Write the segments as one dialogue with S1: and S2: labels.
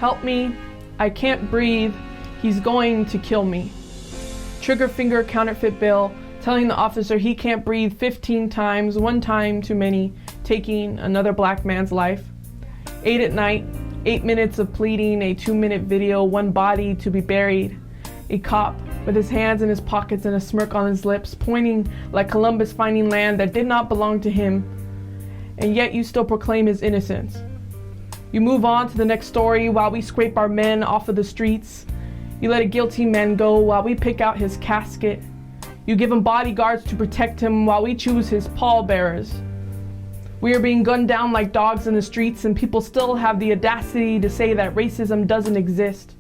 S1: Help me, I can't breathe, he's going to kill me. Trigger finger counterfeit bill, telling the officer he can't breathe 15 times, one time too many, taking another black man's life. 8 at night, 8 minutes of pleading, a 2-minute video, one body to be buried. A cop with his hands in his pockets and a smirk on his lips, pointing like Columbus finding land that did not belong to him, and yet you still proclaim his innocence. You move on to the next story while we scrape our men off of the streets. You let a guilty man go while we pick out his casket. You give him bodyguards to protect him while we choose his pallbearers. We are being gunned down like dogs in the streets, and people still have the audacity to say that racism doesn't exist.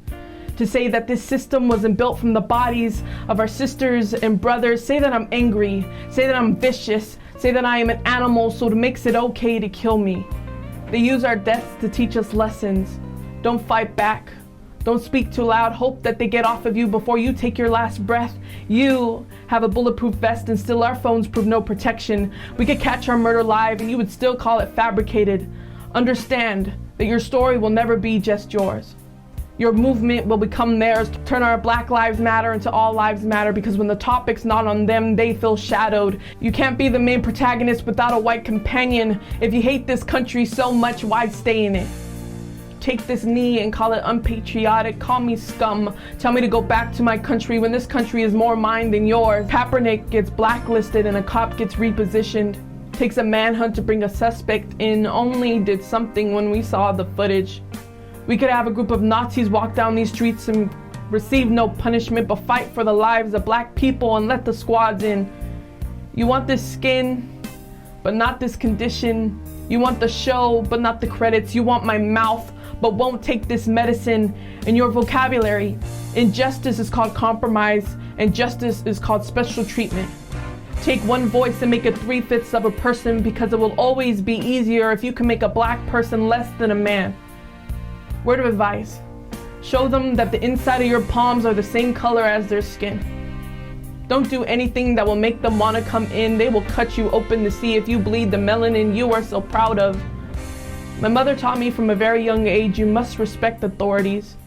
S1: To say that this system wasn't built from the bodies of our sisters and brothers. Say that I'm angry, say that I'm vicious, say that I am an animal, so it makes it okay to kill me. They use our deaths to teach us lessons. Don't fight back. Don't speak too loud. Hope that they get off of you before you take your last breath. You have a bulletproof vest and still our phones prove no protection. We could catch our murder live and you would still call it fabricated. Understand that your story will never be just yours. Your movement will become theirs to turn our Black Lives Matter into All Lives Matter, because when the topic's not on them, they feel shadowed. You can't be the main protagonist without a white companion. If you hate this country so much, why stay in it? Take this knee and call it unpatriotic, call me scum. Tell me to go back to my country when this country is more mine than yours. Kaepernick gets blacklisted and a cop gets repositioned. Takes a manhunt to bring a suspect in, only did something when we saw the footage. We could have a group of Nazis walk down these streets and receive no punishment but fight for the lives of black people and let the squads in. You want this skin, but not this condition. You want the show, but not the credits. You want my mouth, but won't take this medicine. In your vocabulary, injustice is called compromise, and justice is called special treatment. Take one voice and make it 3/5 of a person, because it will always be easier if you can make a black person less than a man. Word of advice: show them that the inside of your palms are the same color as their skin. Don't do anything that will make them want to come in. They will cut you open to see if you bleed the melanin you are so proud of. My mother taught me from a very young age, you must respect authorities.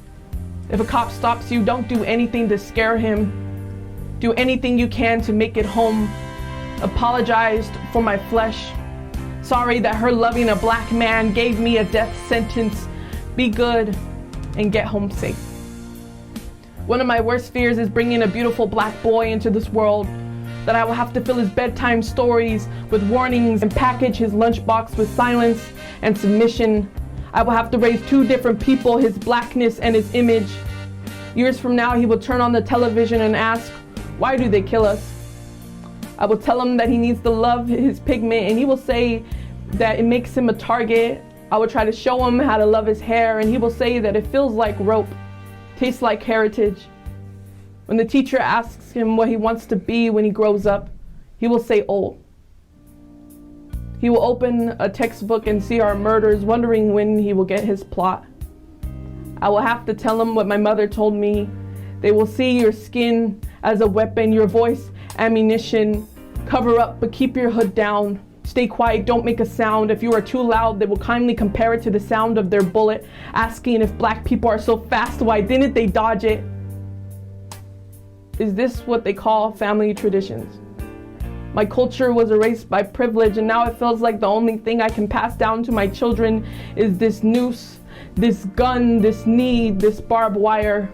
S1: If a cop stops you, don't do anything to scare him. Do anything you can to make it home. Apologized for my flesh. Sorry that her loving a black man gave me a death sentence. Be good and get home safe. One of my worst fears is bringing a beautiful black boy into this world, that I will have to fill his bedtime stories with warnings and package his lunchbox with silence and submission. I will have to raise 2 different people, his blackness and his image. Years from now, he will turn on the television and ask, why do they kill us? I will tell him that he needs to love his pigment, and he will say that it makes him a target. I will try to show him how to love his hair, and he will say that it feels like rope, tastes like heritage. When the teacher asks him what he wants to be when he grows up, he will say old. He will open a textbook and see our murders, wondering when he will get his plot. I will have to tell him what my mother told me. They will see your skin as a weapon, your voice ammunition. Cover up, but keep your hood down. Stay quiet, don't make a sound. If you are too loud, they will kindly compare it to the sound of their bullet, asking if black people are so fast, why didn't they dodge it? Is this what they call family traditions? My culture was erased by privilege, and now it feels like the only thing I can pass down to my children is this noose, this gun, this need, this barbed wire.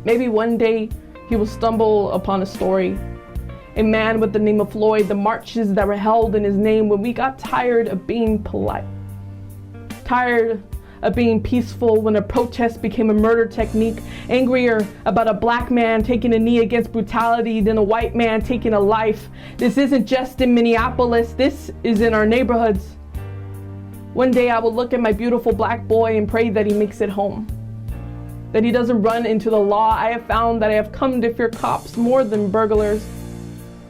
S1: Maybe one day he will stumble upon a story. A man with the name of Floyd, the marches that were held in his name when we got tired of being polite. Tired of being peaceful when a protest became a murder technique. Angrier about a black man taking a knee against brutality than a white man taking a life. This isn't just in Minneapolis, this is in our neighborhoods. One day I will look at my beautiful black boy and pray that he makes it home. That he doesn't run into the law. I have found that I have come to fear cops more than burglars.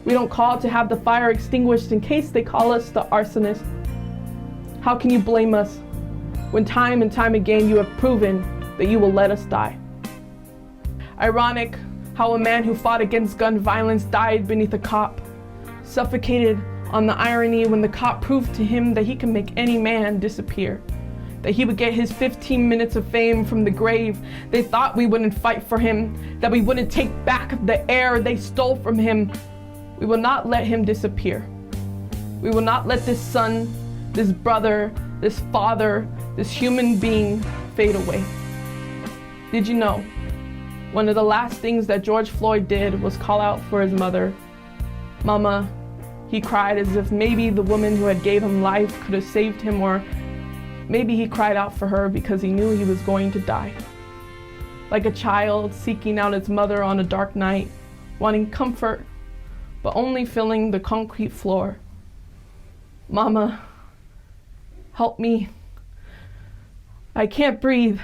S1: We don't call to have the fire extinguished in case they call us the arsonist. How can you blame us when time and time again you have proven that you will let us die? Ironic how a man who fought against gun violence died beneath a cop, suffocated on the irony when the cop proved to him that he can make any man disappear. that he would get his 15 minutes of fame from the grave. They thought we wouldn't fight for him, that we wouldn't take back the air they stole from him. We will not let him disappear. We will not let this son, this brother, this father, this human being fade away. Did you know? One of the last things that George Floyd did was call out for his mother. Mama, he cried as if maybe the woman who had gave him life could have saved him, or maybe he cried out for her because he knew he was going to die. Like a child seeking out its mother on a dark night, wanting comfort, but only feeling the concrete floor. Mama, help me. I can't breathe.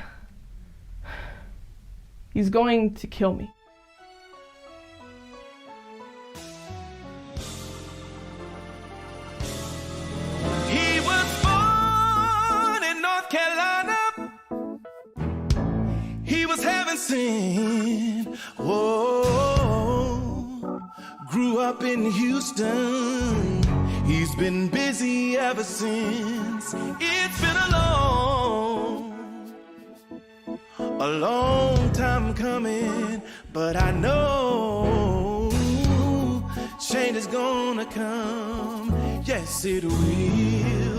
S1: He's going to kill me.
S2: He was born in North Carolina. He was heaven sent. Whoa. Grew up in Houston. He's been busy ever since. It's been a long time coming, but I know change is gonna come. Yes, it will.